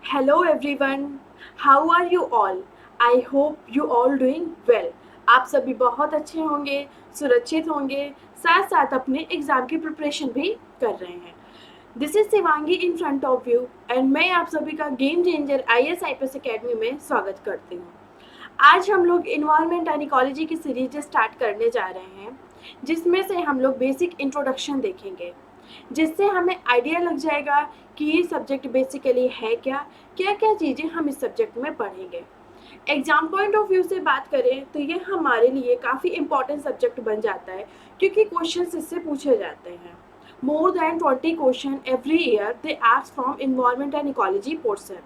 Hello everyone, how are you all? I hope you all doing well. आप सभी बहुत अच्छे होंगे, सुरक्षित होंगे, साथ साथ अपने एग्ज़ाम की प्रिपरेशन भी कर रहे हैं। This is Shivangi in front of you and मैं आप सभी का game changer IAS IPS academy में स्वागत करती हूँ। आज हम लोग इन्वायरमेंट एंड इकोलॉजी की सीरीज स्टार्ट करने जा रहे हैं, जिसमें से हम लोग बेसिक इंट्रोडक्शन देखेंगे, जिससे हमें आइडिया लग जाएगा कि ये सब्जेक्ट बेसिकली है क्या क्या क्या चीज़ें हम इस सब्जेक्ट में पढ़ेंगे। एग्ज़ाम पॉइंट ऑफ व्यू से बात करें तो ये हमारे लिए काफ़ी इंपॉर्टेंट सब्जेक्ट बन जाता है, क्योंकि क्वेश्चंस इससे पूछे जाते हैं। More than 20 question every year they ask from environment and ecology portion.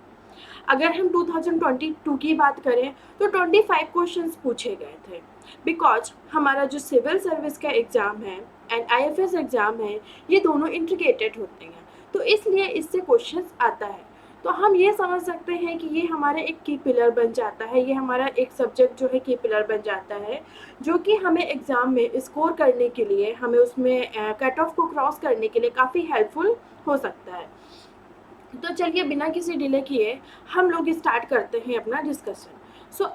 अगर हम 2022 की बात करें तो 25 क्वेश्चंस पूछे गए थे, बिकॉज हमारा जो सिविल सर्विस का एग्ज़ाम है एंड IFS एग्ज़ाम है, ये दोनों इंट्रीगेटेड होते हैं, तो इसलिए इससे क्वेश्चंस आता है। तो हम ये समझ सकते हैं कि ये हमारा एक की पिलर बन जाता है, ये हमारा एक सब्जेक्ट जो है की पिलर बन जाता है, जो कि हमें एग्ज़ाम में स्कोर करने के लिए, हमें उसमें कट ऑफ को क्रॉस करने के लिए काफ़ी हेल्पफुल हो सकता है। तो चलिए बिना किसी डिले किए हम लोग स्टार्ट करते हैं अपना डिस्कशन।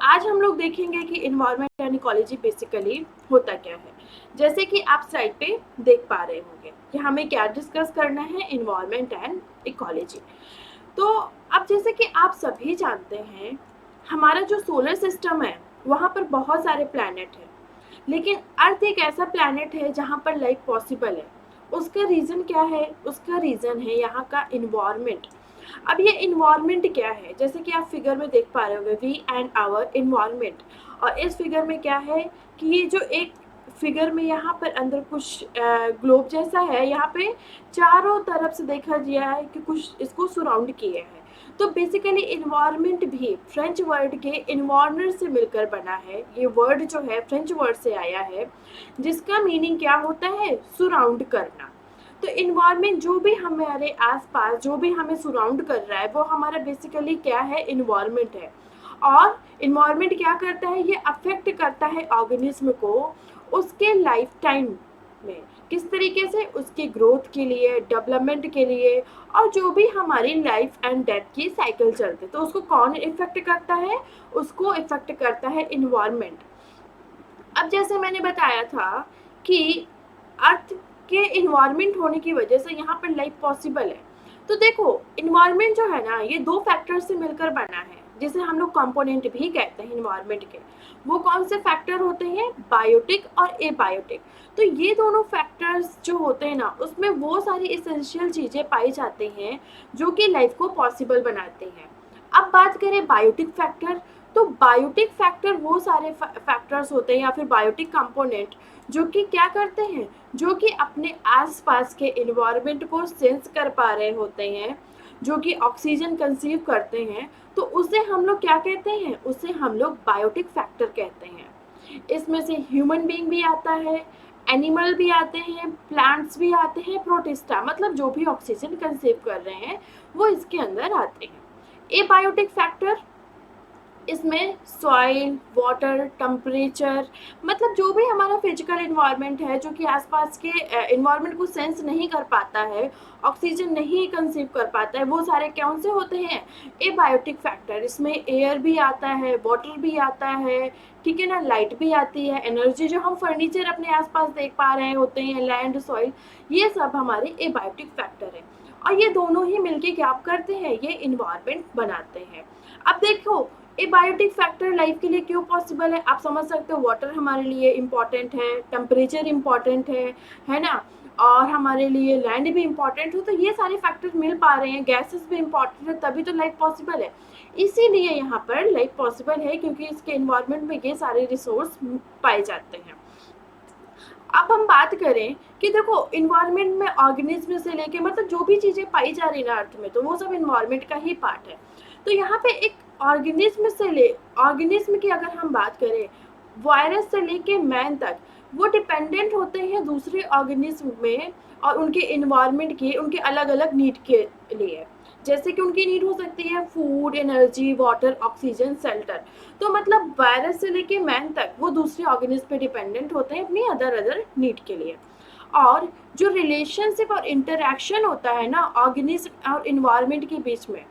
आज हम लोग देखेंगे कि इन्वायरमेंट एंड इकोलॉजी बेसिकली होता क्या है। जैसे कि आप साइड पे देख पा रहे होंगे कि हमें क्या डिस्कस करना है, इन्वायरमेंट एंड इकोलॉजी। तो अब जैसे कि आप सभी जानते हैं, हमारा जो सोलर सिस्टम है वहाँ पर बहुत सारे प्लैनेट हैं, लेकिन अर्थ एक ऐसा प्लैनेट है जहाँ पर लाइफ पॉसिबल है। उसका रीज़न क्या है? उसका रीज़न है यहाँ का इन्वायरमेंट। अब ये इन्वायरमेंट क्या है? जैसे कि आप फिगर में देख पा रहे होंगे, वी एंड आवर इन्वायरमेंट। और इस फिगर में क्या है कि ये जो एक फिगर में यहाँ पर अंदर कुछ ग्लोब जैसा है, यहाँ पे चारों तरफ से देखा गया है कि कुछ इसको सराउंड किए हैं। तो बेसिकली इन्वायरमेंट भी फ्रेंच वर्ड के इन्वायरनर से मिलकर बना है। ये वर्ड जो है फ्रेंच वर्ड से आया है, जिसका मीनिंग क्या होता है? सराउंड करना। तो इन्वायरमेंट जो भी हमारे आसपास जो भी हमें सराउंड कर रहा है, वो हमारा बेसिकली क्या है? इन्वायरमेंट है। और इन्वायरमेंट क्या करता है? ये अफेक्ट करता है ऑर्गेनिज्म को उसके लाइफ टाइम में, किस तरीके से? उसकी ग्रोथ के लिए, डेवलपमेंट के लिए, और जो भी हमारी लाइफ एंड डेथ की साइकिल चलते, तो उसको कौन इफेक्ट करता है? उसको इफेक्ट करता है इन्वायरमेंट। अब जैसे मैंने बताया था कि अर्थ के इन्वायरमेंट होने की वजह से यहाँ पर लाइफ पॉसिबल है। तो देखो, इन्वायरमेंट जो है ना, ये दो फैक्टर से मिलकर बना है, जिसे हम लोग कंपोनेंट भी कहते हैं इन्वायरमेंट के। वो कौन से फैक्टर होते हैं? बायोटिक और एबायोटिक। तो ये दोनों फैक्टर्स जो होते हैं ना, उसमें वो सारी इसेंशियल चीज़ें पाई जाती हैं जो कि लाइफ को पॉसिबल बनाते हैं। अब बात करें बायोटिक फैक्टर, तो बायोटिक फैक्टर वो सारे फैक्टर्स होते हैं या फिर बायोटिक कंपोनेंट जो कि क्या करते हैं? जो कि अपने आसपास के इन्वायरमेंट को सेंस कर पा रहे होते हैं, जो कि ऑक्सीजन कंसीव करते हैं। तो उसे हम लोग क्या कहते हैं? उसे हम लोग बायोटिक फैक्टर कहते हैं। इसमें से ह्यूमन बीइंग भी आता है, एनिमल भी आते हैं, प्लांट्स भी आते हैं, प्रोटिस्टा, मतलब जो भी ऑक्सीजन कंसीव कर रहे हैं वो इसके अंदर आते हैं। एबायोटिक फैक्टर, इसमें सॉइल, वाटर, टेम्परेचर, मतलब जो भी हमारा फिजिकल इन्वायरमेंट है जो कि आसपास के इन्वायरमेंट को सेंस नहीं कर पाता है, ऑक्सीजन नहीं कंसीव कर पाता है, वो सारे कौन से होते हैं? Abiotic factor. इसमें एयर भी आता है, वाटर भी आता है, ठीक है ना, लाइट भी आती है, एनर्जी, जो हम फर्नीचर अपने आसपास देख पा रहे होते हैं, लैंड, सॉइल, ये सब हमारे एबायोटिक फैक्टर है। और ये दोनों ही मिलके क्या करते हैं? ये इन्वायरमेंट बनाते हैं। अब देखो, एबायोटिक फैक्टर लाइफ के लिए क्यों पॉसिबल है? आप समझ सकते हो, वाटर हमारे लिए इम्पॉर्टेंट है, टेम्परेचर इम्पॉर्टेंट है ना, और हमारे लिए लैंड भी इम्पॉर्टेंट हो। तो ये सारे फैक्टर मिल पा रहे हैं, गैसेस भी इम्पॉर्टेंट है, तभी तो लाइफ पॉसिबल है। इसीलिए यहाँ पर लाइफ पॉसिबल है, क्योंकि इसके इन्वायरमेंट में ये सारे रिसोर्स पाए जाते हैं। अब हम बात करें कि देखो, इन्वायरमेंट में ऑर्गेनिज्म से लेके, मतलब जो भी चीज़ें पाई जा रही है ना अर्थ में, तो वो सब इन्वायरमेंट का ही पार्ट है। तो यहाँ पे एक ऑर्गेनिज्म की अगर हम बात करें, वायरस से लेके मैन तक, वो डिपेंडेंट होते हैं दूसरे ऑर्गेनिज्म में और उनके इन्वायरमेंट के, उनके अलग अलग नीड के लिए। जैसे कि उनकी नीड हो सकती है food, energy, water, oxygen, shelter. तो मतलब वायरस से लेके मैन तक वो दूसरे ऑर्गेनिज्म पे डिपेंडेंट होते हैं अपनी अदर नीड के लिए। और जो रिलेशनशिप और इंटरेक्शन होता है ना ऑर्गेनिज्म और इन्वायरमेंट के बीच में,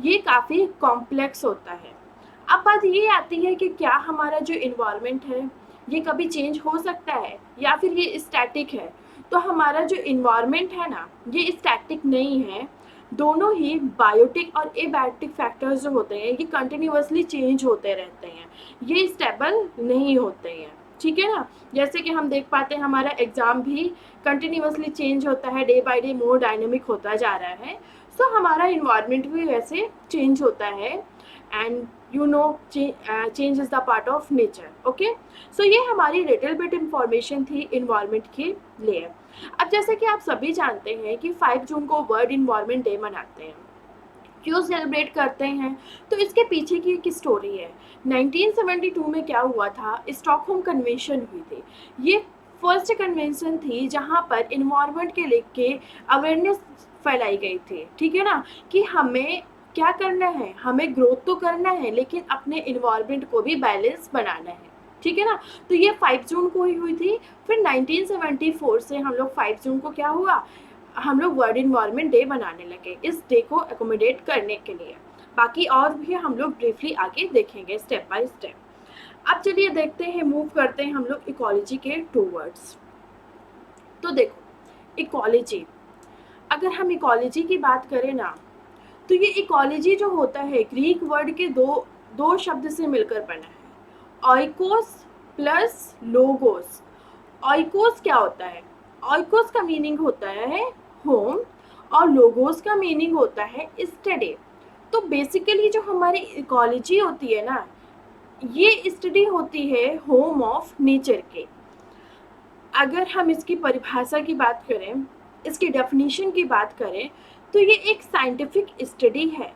ये काफ़ी कॉम्प्लेक्स होता है। अब बात ये आती है कि क्या हमारा जो इन्वायरमेंट है ये कभी चेंज हो सकता है या फिर ये स्टैटिक है। तो हमारा जो इन्वायरमेंट है ना ये स्टैटिक नहीं है, दोनों ही बायोटिक और एबायोटिक फैक्टर्स जो होते हैं ये कंटिन्यूअसली चेंज होते रहते हैं, ये स्टेबल नहीं होते हैं। ठीक है ना, जैसे कि हम देख पाते हैं हमारा एग्ज़ाम भी कंटिन्यूअसली चेंज होता है, day by day more dynamic होता जा रहा है। सो हमारा इन्वायरमेंट भी वैसे चेंज होता है and change is the part of nature. Okay, so ये हमारी लिटिल बिट इंफॉर्मेशन थी इन्वायरमेंट के लिए। अब जैसे कि आप सभी जानते हैं कि 5 जून को वर्ल्ड इन्वायरमेंट डे मनाते हैं, क्यों सेलिब्रेट करते हैं, तो इसके पीछे की एक स्टोरी है। 1972 में क्या हुआ था, स्टॉकहोम कन्वेंशन हुई थी। ये फर्स्ट कन्वेंशन थी जहाँ पर इन्वायरमेंट के लेके अवेयरनेस फैलाई गई थी। ठीक है ना, कि हमें क्या करना है, हमें ग्रोथ तो करना है लेकिन अपने इन्वायरमेंट को भी बैलेंस बनाना है। ठीक है ना, तो ये 5 जून को ही हुई थी। फिर 1974 से हम लोग 5 जून को क्या हुआ, हम लोग वर्ल्ड इन्वायरमेंट डे मनाने लगे इस डे को एकोमोडेट करने के लिए। बाकी और भी हम लोग ब्रीफली आगे देखेंगे स्टेप बाय स्टेप। अब चलिए देखते हैं, मूव करते हैं हम लोग इकोलॉजी के 2 वर्ड्स। तो देखो, इकोलॉजी, अगर हम इकोलॉजी की बात करें ना तो ये इकोलॉजी जो होता है ग्रीक वर्ड के दो शब्द से मिलकर बना है, ऑइकोस प्लस लोगोस। ऑइकोस क्या होता है, ऑइकोस का मीनिंग होता है होम और लोगोस का मीनिंग होता है स्टडी। तो बेसिकली जो हमारी इकोलॉजी होती है ना ये स्टडी होती है होम ऑफ नेचर के। अगर हम इसकी परिभाषा की बात करें, इसकी डेफिनेशन की बात करें, तो ये एक साइंटिफिक स्टडी है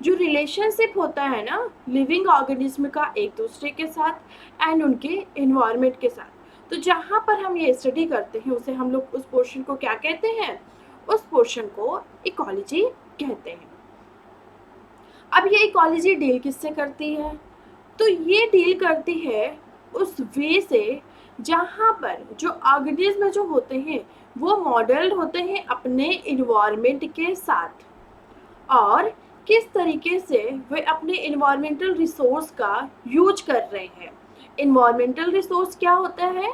जो रिलेशनशिप होता है ना लिविंग ऑर्गेनिज्म का एक दूसरे के साथ एंड उनके इन्वायरमेंट के साथ। तो जहाँ पर हम ये स्टडी करते हैं उसे हम लोग उस पोर्शन को क्या कहते हैं, उस पोर्शन को इकोलॉजी कहते हैं। अब ये इकोलॉजी डील किससे करती है, तो ये डील करती है उस वे से जहाँ पर जो ऑर्गेनिज्म जो होते हैं वो मॉडल्ड होते हैं अपने इन्वायरमेंट के साथ, और किस तरीके से वे अपने इन्वायरमेंटल रिसोर्स का यूज कर रहे हैं। इन्वायरमेंटल रिसोर्स क्या होता है,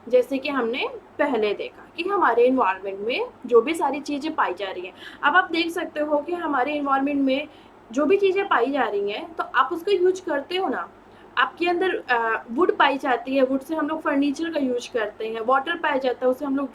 जैसे कि हमने पहले देखा कि हमारे इन्वायरमेंट में जो भी सारी चीज़ें पाई जा रही हैं, अब आप देख सकते हो कि हमारे इन्वायरमेंट में जो भी चीज़ें पाई जा रही हैं तो आप उसका यूज करते हो ना। आपके अंदर वुड पाई जाती है, वुड से हम लोग फर्नीचर का यूज करते हैं, वाटर पाया जाता है उसे हम लोग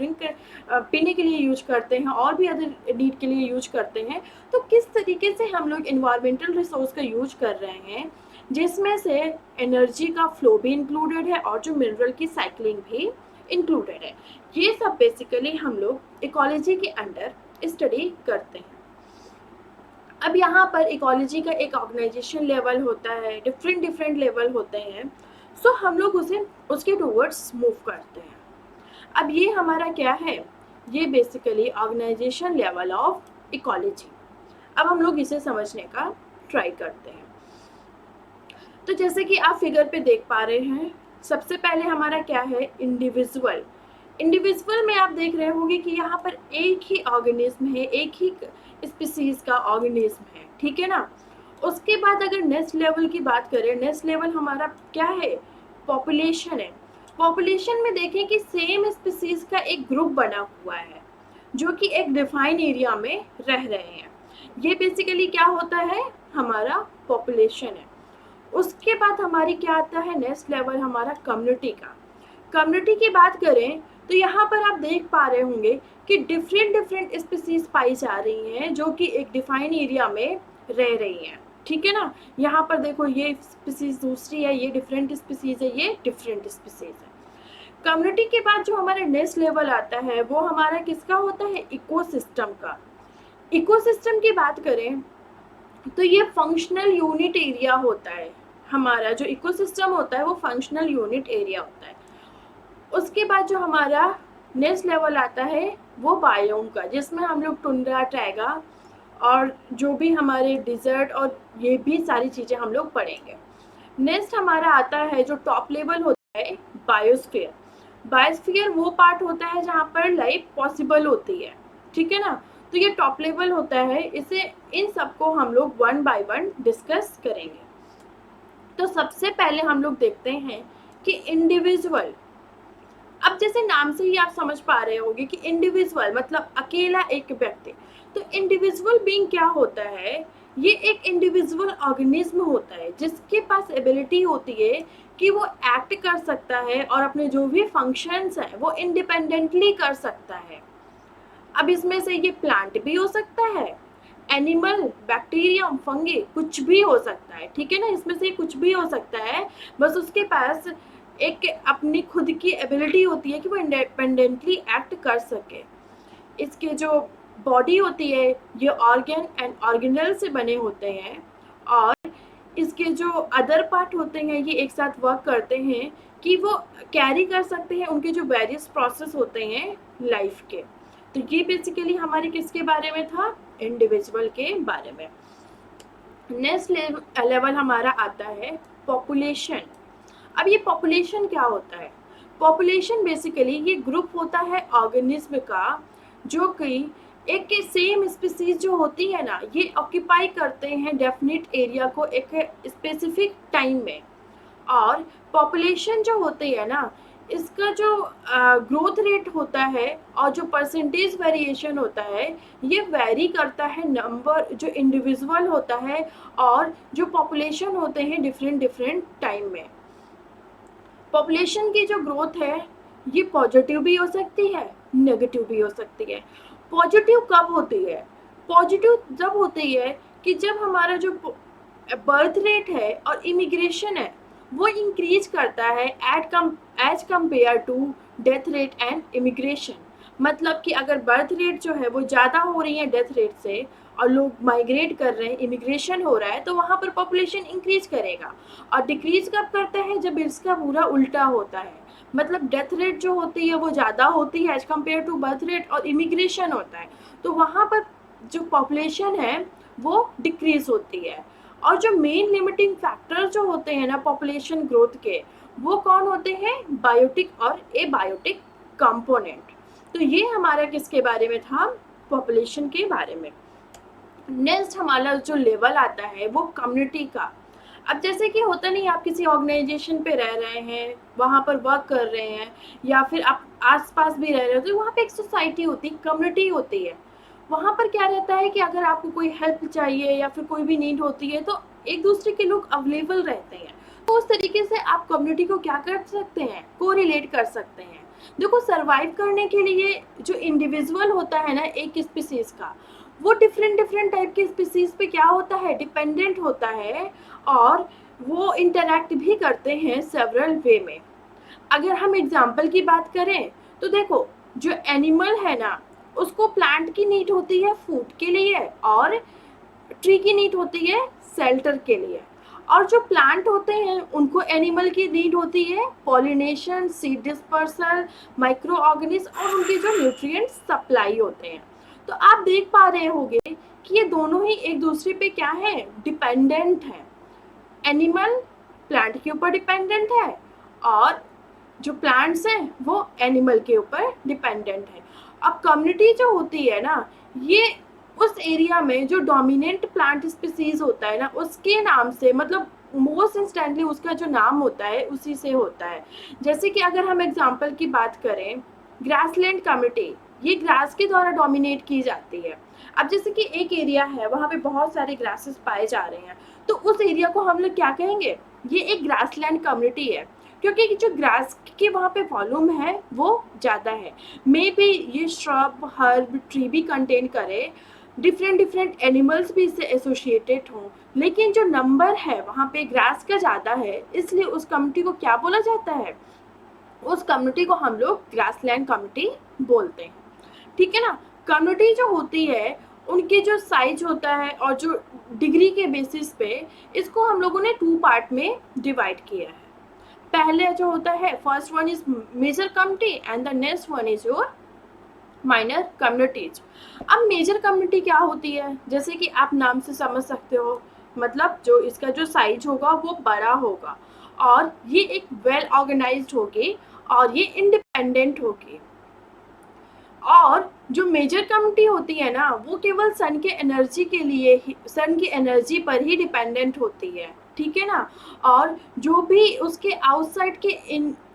पीने के लिए यूज करते हैं और भी अदर नीड के लिए यूज करते हैं। तो किस तरीके से हम लोग इन्वायरमेंटल रिसोर्स का यूज कर रहे हैं, जिसमें से एनर्जी का फ्लो भी इंक्लूडेड है और जो मिनरल की साइकिलिंग भी इंक्लूडेड है। ये सब बेसिकली हम लोग इकोलॉजी के अंडर स्टडी करते हैं। अब यहाँ पर इकोलॉजी का एक ऑर्गेनाइजेशन लेवल होता है, डिफरेंट लेवल होते हैं। सो हम लोग उसे उसके टूवर्ड्स मूव करते हैं। अब ये हमारा क्या है, ये basically organisation level of ecology. अब हम लोग इसे समझने का ट्राई करते हैं। तो जैसे कि आप फिगर पे देख पा रहे हैं, सबसे पहले हमारा क्या है, इंडिविजुअल। इंडिविजुअल में आप देख रहे होंगे कि यहाँ पर एक ही ऑर्गेनिज्म है, एक ही स्पीसीज का ऑर्गेनिज्म है। ठीक है ना, उसके बाद अगर नेक्स्ट लेवल की बात करें, नेक्स्ट लेवल हमारा क्या है, पॉपुलेशन है। पॉपुलेशन में देखें कि सेम स्पीसीज का एक ग्रुप बना हुआ है जो कि एक डिफाइन एरिया में रह रहे हैं। ये बेसिकली क्या होता है, हमारा पॉपुलेशन है। उसके बाद हमारी क्या आता है, नेक्स्ट लेवल हमारा कम्युनिटी का। कम्युनिटी की बात करें तो यहाँ पर आप देख पा रहे होंगे कि डिफरेंट स्पीसीज पाई जा रही हैं जो कि एक डिफाइन एरिया में रह रही हैं। ठीक है ना, यहाँ पर देखो ये स्पीसीज दूसरी है, ये डिफरेंट स्पीसीज है, ये डिफरेंट स्पीसीज है। कम्युनिटी के बाद जो हमारा नेक्स्ट लेवल आता है वो हमारा किसका होता है, इकोसिस्टम का। इकोसिस्टम की बात करें तो ये फंक्शनल यूनिट एरिया होता है। हमारा जो इकोसिस्टम होता है वो फंक्शनल यूनिट एरिया होता है। उसके बाद जो हमारा नेक्स्ट लेवल आता है वो बायोम का, जिसमें हम लोग टुंड्रा, टैगा और जो भी हमारे डिजर्ट और ये भी सारी चीज़ें हम लोग पढ़ेंगे। नेक्स्ट हमारा आता है जो टॉप लेवल होता है बायोस्फीयर। बायोस्फीयर वो पार्ट होता है जहाँ पर लाइफ पॉसिबल होती है। ठीक है ना, तो ये टॉप लेवल होता है, इसे इन सबको हम लोग वन बाय वन डिस्कस करेंगे। तो सबसे पहले हम लोग देखते हैं कि इंडिविजुअल। अब जैसे नाम से ही आप समझ पा रहे होंगे कि इंडिविजुअल मतलब अकेला एक व्यक्ति। तो इंडिविजुअल बीइंग क्या होता है, ये एक इंडिविजुअल ऑर्गेनिज्म होता है जिसके पास एबिलिटी होती है कि वो एक्ट कर सकता है और अपने जो भी फंक्शंस हैं वो इंडिपेंडेंटली कर सकता है। अब इसमें से ये प्लांट भी हो सकता है, एनिमल, बैक्टीरियम, फंगी, कुछ भी हो सकता है, ठीक है ना, इसमें से कुछ भी हो सकता है। बस उसके पास एक अपनी खुद की एबिलिटी होती है कि वो इंडिपेंडेंटली एक्ट कर सके। इसके जो बॉडी होती है ये ऑर्गन एंड ऑर्गेनल से बने होते हैं और इसके जो अदर पार्ट होते हैं ये एक साथ वर्क करते हैं कि वो कैरी कर सकते हैं उनके जो वेरियस प्रोसेस होते हैं लाइफ के। तो ये बेसिकली हमारे किसके बारे में था, इंडिविजुअल के बारे में। नेक्स्ट लेवल हमारा आता है पॉपुलेशन। अब ये पॉपुलेशन क्या होता है, पॉपुलेशन बेसिकली ये ग्रुप होता है ऑर्गेनिज्म का जो कि एक सेम स्पीसीज जो होती है ना ये ऑक्यूपाई करते हैं डेफिनेट एरिया को एक स्पेसिफिक टाइम में। और पॉपुलेशन जो होती है ना इसका जो ग्रोथ रेट होता है और जो परसेंटेज वेरिएशन होता है ये वेरी करता है नंबर जो इंडिविजुअल होता है और जो पॉपुलेशन होते हैं डिफरेंट डिफरेंट टाइम में। पॉपुलेशन की जो ग्रोथ है ये पॉजिटिव भी हो सकती है, नेगेटिव भी हो सकती है। पॉजिटिव कब होती है, पॉजिटिव जब होती है कि जब हमारा जो बर्थ रेट है और इमिग्रेशन है वो इंक्रीज करता है as compare to death rate and immigration. मतलब कि अगर बर्थ रेट जो है वो ज़्यादा हो रही है डेथ रेट से और लोग माइग्रेट कर रहे हैं, इमिग्रेशन हो रहा है, तो वहाँ पर पॉपुलेशन इंक्रीज करेगा। और डिक्रीज कब करता है, जब इसका पूरा उल्टा होता है, मतलब डेथ रेट जो होती है वो ज़्यादा होती है as compare to birth rate और इमिग्रेशन होता है, तो वहाँ पर जो पॉपुलेशन है वो डिक्रीज होती है। और जो मेन लिमिटिंग फैक्टर जो होते हैं ना पॉपुलेशन ग्रोथ के वो कौन होते हैं, बायोटिक और एबायोटिक कंपोनेंट। तो ये हमारा किसके बारे में था, पॉपुलेशन के बारे में। नेक्स्ट हमारा जो लेवल आता है वो कम्युनिटी का। अब जैसे कि होता नहीं, आप किसी ऑर्गेनाइजेशन पे रह रहे हैं, वहाँ पर वर्क कर रहे हैं या फिर आप आसपास भी रह रहे हो, तो वहाँ पे एक सोसाइटी होती है, कम्युनिटी होती है। वहाँ पर क्या रहता है कि अगर आपको कोई हेल्प चाहिए या फिर कोई भी नीड होती है तो एक दूसरे के लोग अवेलेबल रहते हैं। तो उस तरीके से आप कम्युनिटी को क्या कर सकते हैं, कोरिलेट कर सकते हैं। देखो सर्वाइव करने के लिए जो इंडिविजुअल होता है ना एक स्पीसीज का, वो डिफरेंट डिफरेंट टाइप के स्पीसीज पे क्या होता है, डिपेंडेंट होता है और वो इंटरैक्ट भी करते हैं सेवरल वे में। अगर हम एग्जाम्पल की बात करें तो देखो जो एनिमल है ना उसको प्लांट की नीड होती है फूड के लिए और ट्री की नीड होती है शेल्टर के लिए। और जो प्लांट होते हैं उनको एनिमल की नीड होती है pollination, seed dispersal, micro organism और उनके जो न्यूट्रिएंट सप्लाई होते हैं। तो आप देख पा रहे होंगे कि ये दोनों ही एक दूसरे पे क्या है, डिपेंडेंट है। एनिमल प्लांट के ऊपर डिपेंडेंट है और जो प्लांट्स हैं वो एनिमल के ऊपर डिपेंडेंट है। अब कम्युनिटी जो होती है ना ये उस एरिया में जो डोमिनेंट प्लांट स्पीसीज होता है ना उसके नाम से, मतलब मोस्ट इंस्टेंटली उसका जो नाम होता है उसी से होता है। जैसे कि अगर हम एग्जांपल की बात करें, ग्रासलैंड कम्युनिटी ये ग्रास के द्वारा डोमिनेट की जाती है। अब जैसे कि एक एरिया है वहाँ पे बहुत सारे ग्रासेस पाए जा रहे हैं, तो उस एरिया को हम लोग क्या कहेंगे, ये एक ग्रासलैंड कम्युनिटी है, क्योंकि जो ग्रास के वहाँ पे वॉल्यूम है वो ज़्यादा है। मे बी ये श्रब, हर्ब, ट्री भी कंटेन करे, डिफरेंट डिफरेंट एनिमल्स भी इससे एसोसिएटेड हों, लेकिन जो नंबर है वहाँ पे ग्रास का ज़्यादा है, इसलिए उस कम्युनिटी को क्या बोला जाता है, उस कम्युनिटी को हम लोग ग्रासलैंड कम्युनिटी बोलते हैं। ठीक है ना। कम्युनिटी जो होती है उनके जो साइज होता है और जो डिग्री के बेसिस पे इसको हम लोगों ने 2 पार्ट में डिवाइड किया है। पहले जो होता है first one is major community and the next one is your minor communities. अब मेजर कम्युनिटी क्या होती है, जैसे कि आप नाम से समझ सकते हो, मतलब जो इसका जो साइज होगा वो बड़ा होगा और ये एक वेल ऑर्गेनाइज्ड होगी और ये इंडिपेंडेंट होगी और जो मेजर कम्युनिटी होती है ना, वो केवल सन के एनर्जी के लिए ही, सन की एनर्जी पर ही डिपेंडेंट होती है, ठीक है ना। और जो भी उसके आउटसाइड के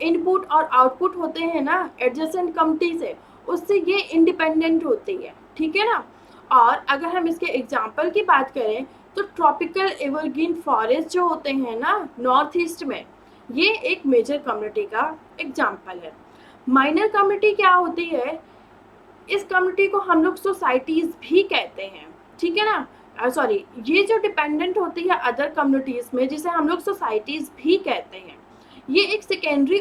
इनपुट और आउटपुट होते हैं ना एडजेसेंट कम्युनिटी से, उससे ये इंडिपेंडेंट होती है, ठीक है ना। और अगर हम इसके एग्जाम्पल की बात करें तो ट्रॉपिकल एवरग्रीन फॉरेस्ट जो होते हैं ना नॉर्थ ईस्ट में, ये एक मेजर कम्युनिटी का एग्जाम्पल है। माइनर कम्युनिटी क्या होती है, इस कम्युनिटी को हम लोग सोसाइटीज भी कहते हैं, ठीक है ना। सॉरी, ये जो डिपेंडेंट होती है अदर कम्युनिटीज में, जिसे हम लोग सोसाइटीज भी कहते हैं, ये एक सेकेंडरी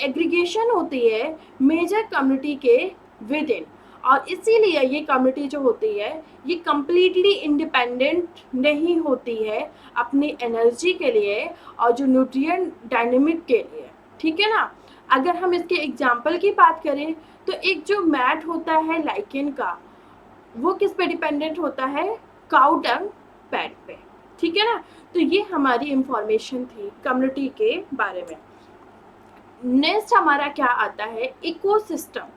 एग्रीगेशन होती है मेजर कम्युनिटी के विद इन। और इसीलिए ये कम्युनिटी जो होती है ये कम्प्लीटली इंडिपेंडेंट नहीं होती है अपनी एनर्जी के लिए और जो न्यूट्रिएंट डायनेमिक के लिए, ठीक है ना। अगर हम इसके एग्जाम्पल की बात करें तो एक जो मैट होता है लाइकेन का, वो किस पे डिपेंडेंट होता है, काउ डंग पैड पे, ठीक है ना। तो ये हमारी इंफॉर्मेशन थी कम्युनिटी के बारे में। नेक्स्ट हमारा क्या आता है, इकोसिस्टम।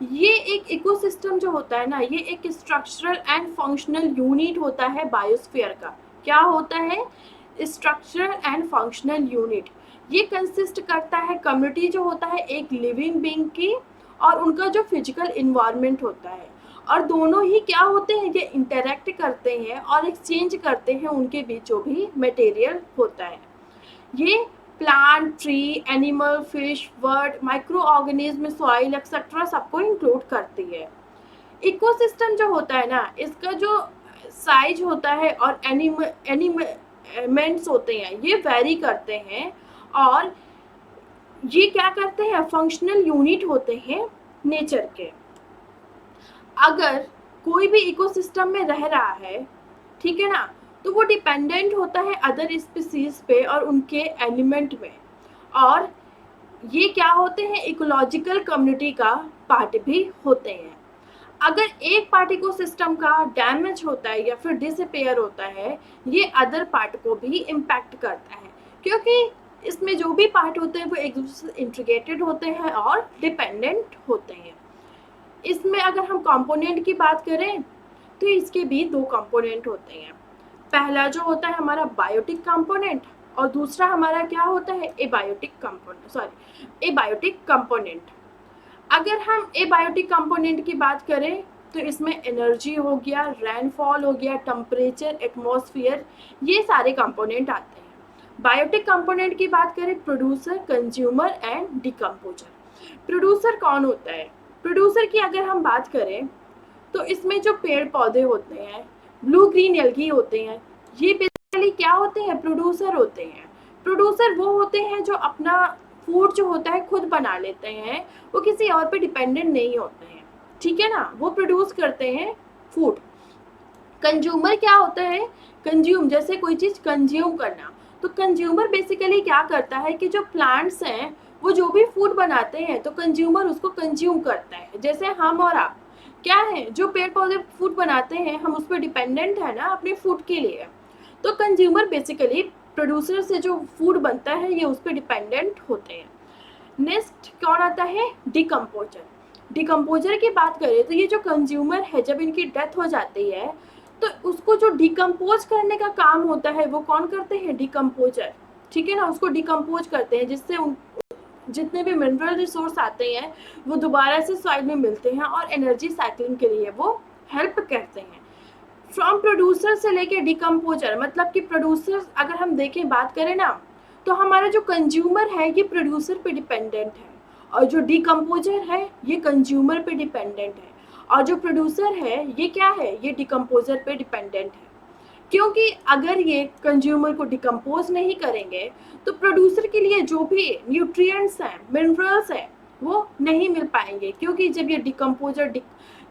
ये एक इकोसिस्टम जो होता है ना, ये एक स्ट्रक्चरल एंड फंक्शनल यूनिट होता है बायोस्फीयर का। क्या होता है, स्ट्रक्चरल एंड फंक्शनल यूनिट। ये कंसिस्ट करता है कम्युनिटी जो होता है एक लिविंग बीइंग की और उनका जो फिजिकल इन्वायरमेंट होता है, और दोनों ही क्या होते हैं, ये इंटरेक्ट करते हैं और एक्सचेंज करते हैं उनके बीच जो भी मटेरियल होता है। ये plant, tree, animal, fish, bird, micro organism, soil etcetera सबको इंक्लूड करती है। इकोसिस्टम जो होता है ना, इसका जो साइज होता है और एनिमेंट्स होते हैं ये वेरी करते हैं, और ये क्या करते हैं, फंक्शनल यूनिट होते हैं नेचर के। अगर कोई भी इकोसिस्टम में रह रहा है, ठीक है ना, तो वो डिपेंडेंट होता है अदर स्पीसीज पे और उनके एलिमेंट में, और ये क्या होते हैं, इकोलॉजिकल कम्युनिटी का पार्ट भी होते हैं। अगर एक पार्ट इकोसिस्टम का डैमेज होता है या फिर डिसअपेयर होता है, ये अदर पार्ट को भी इम्पैक्ट करता है, क्योंकि इसमें जो भी पार्ट होते हैं वो एक दूसरे से इंटीग्रेटेड होते हैं और डिपेंडेंट होते हैं। इसमें अगर हम कंपोनेंट की बात करें तो इसके भी दो कंपोनेंट होते हैं। पहला जो होता है हमारा बायोटिक कंपोनेंट, और दूसरा हमारा क्या होता है, एबायोटिक कंपोनेंट। अगर हम एबायोटिक कंपोनेंट की बात करें तो इसमें एनर्जी हो गया, रेनफॉल हो गया, टेम्परेचर, एटमॉस्फेयर, ये सारे कंपोनेंट आते हैं। बायोटिक कंपोनेंट की बात करें, producer, consumer and decomposer. Producer कौन होता है, प्रोड्यूसर की अगर हम बात करें तो इसमें जो पेड़ पौधे होते हैं, ब्लू ग्रीन एल्गी होते हैं, ये बेसिकली क्या होते हैं, प्रोड्यूसर होते हैं। प्रोड्यूसर वो होते हैं जो अपना फूड जो होता है खुद बना लेते हैं, वो किसी और पे डिपेंडेंट नहीं होते हैं, ठीक है ना, वो प्रोड्यूस करते हैं फूड। कंज्यूमर क्या होता है, कंज्यूम, जैसे कोई चीज़ कंज्यूम करना, तो कंज्यूमर बेसिकली क्या करता है कि जो प्लांट्स हैं वो जो भी फूड बनाते हैं तो कंज्यूमर उसको कंज्यूम करता है। जैसे हम और आप क्या है, जो पेड़ पौधे फूड बनाते हैं हम उस पर डिपेंडेंट है ना अपने फूड के लिए, तो कंज्यूमर बेसिकली प्रोड्यूसर से जो फूड बनता है ये उस पर डिपेंडेंट होते हैं। नेक्स्ट कौन आता है, डिकम्पोजर। डिकम्पोजर की बात करें तो ये जो कंज्यूमर है जब इनकी डेथ हो जाती है तो उसको जो डिकम्पोज करने का काम होता है वो कौन करते हैं, डिकम्पोजर, ठीक है ना, उसको डिकम्पोज करते हैं जिससे उन जितने भी मिनरल रिसोर्स आते हैं वो दोबारा से सॉइल में मिलते हैं और एनर्जी साइक्लिंग के लिए वो हेल्प करते हैं। फ्रॉम प्रोड्यूसर से लेके डिकम्पोजर, मतलब कि प्रोड्यूसर अगर हम देखें बात करें ना तो हमारा जो कंज्यूमर है ये प्रोड्यूसर पे डिपेंडेंट है, और जो डिकम्पोजर है ये कंज्यूमर पे डिपेंडेंट है, और जो प्रोड्यूसर है ये क्या है, ये डिकम्पोजर पे डिपेंडेंट है। क्योंकि अगर ये कंज्यूमर को डिकम्पोज नहीं करेंगे तो प्रोड्यूसर के लिए जो भी न्यूट्रिएंट्स हैं, मिनरल्स हैं, वो नहीं मिल पाएंगे, क्योंकि जब ये डिकम्पोजर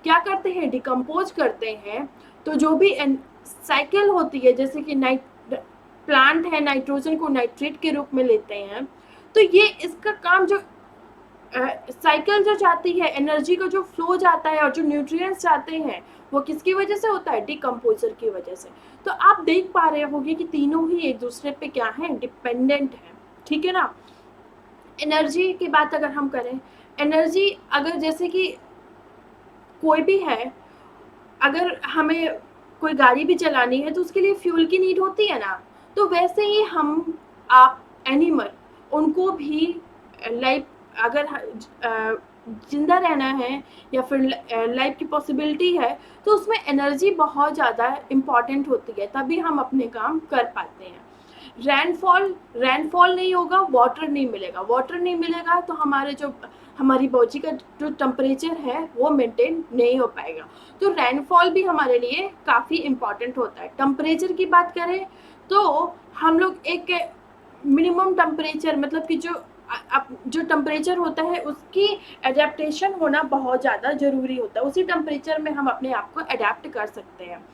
क्या करते हैं, डिकम्पोज करते हैं, तो जो भी साइकिल होती है, जैसे कि प्लांट है नाइट्रोजन को नाइट्रेट के रूप में लेते हैं, तो ये इसका काम जो साइकिल जो जाती है, एनर्जी का जो फ्लो जाता है और जो न्यूट्रिएंट्स जाते हैं वो किसकी वजह से होता है, डिकम्पोजर की वजह से। तो आप देख पा रहे होंगे कि तीनों ही एक दूसरे पे क्या है, डिपेंडेंट है, ठीक है ना। एनर्जी की बात अगर हम करें, एनर्जी अगर जैसे कि कोई भी है, अगर हमें कोई गाड़ी भी चलानी है तो उसके लिए फ्यूल की नीड होती है ना, तो वैसे ही हम आप एनिमल उनको भी लाइफ अगर ज़िंदा रहना है या फिर लाइफ की पॉसिबिलिटी है तो उसमें एनर्जी बहुत ज़्यादा इम्पॉर्टेंट होती है, तभी हम अपने काम कर पाते हैं। रेनफॉल नहीं होगा, वाटर नहीं मिलेगा तो हमारी बॉडी का जो टेम्परेचर है वो मेंटेन नहीं हो पाएगा। तो रेनफॉल भी हमारे लिए काफ़ी इम्पॉर्टेंट होता है। टेम्परेचर की बात करें तो हम लोग एक मिनिमम टेम्परेचर मतलब कि जो टेम्परेचर होता है उसकी एडेप्टेशन होना बहुत ज़्यादा ज़रूरी होता है, उसी टेम्परेचर में हम अपने आप को अडेप्ट कर सकते हैं।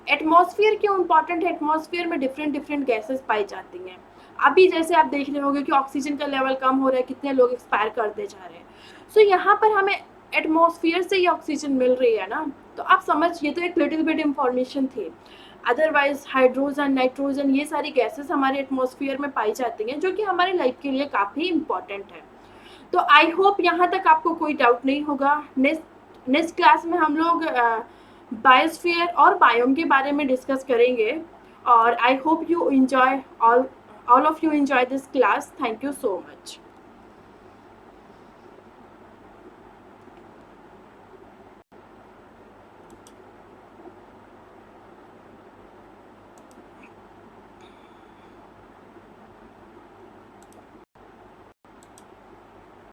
एटमॉस्फेयर क्यों इम्पॉर्टेंट है? एटमॉस्फेयर में डिफरेंट डिफरेंट गैसेस पाई जाती हैं। अभी जैसे आप देख रहे होंगे कि ऑक्सीजन का लेवल कम हो रहा है, कितने लोग एक्सपायर करते जा रहे हैं। सो यहाँ पर हमें एटमॉस्फेयर से ही ऑक्सीजन मिल रही है ना, तो आप समझिए, तो एक लिटिल बिट इंफॉर्मेशन थी। अदरवाइज हाइड्रोजन, नाइट्रोजन, ये सारी गैसेस हमारे एटमॉस्फेयर में पाई जाती हैं जो कि हमारी लाइफ के लिए काफ़ी इम्पॉर्टेंट है। तो आई होप यहाँ तक आपको कोई डाउट नहीं होगा। नेक्स्ट क्लास में हम लोग बायोस्फीयर और बायोम के बारे में डिस्कस करेंगे, और I hope you enjoy all of you enjoy this class. Thank you so much.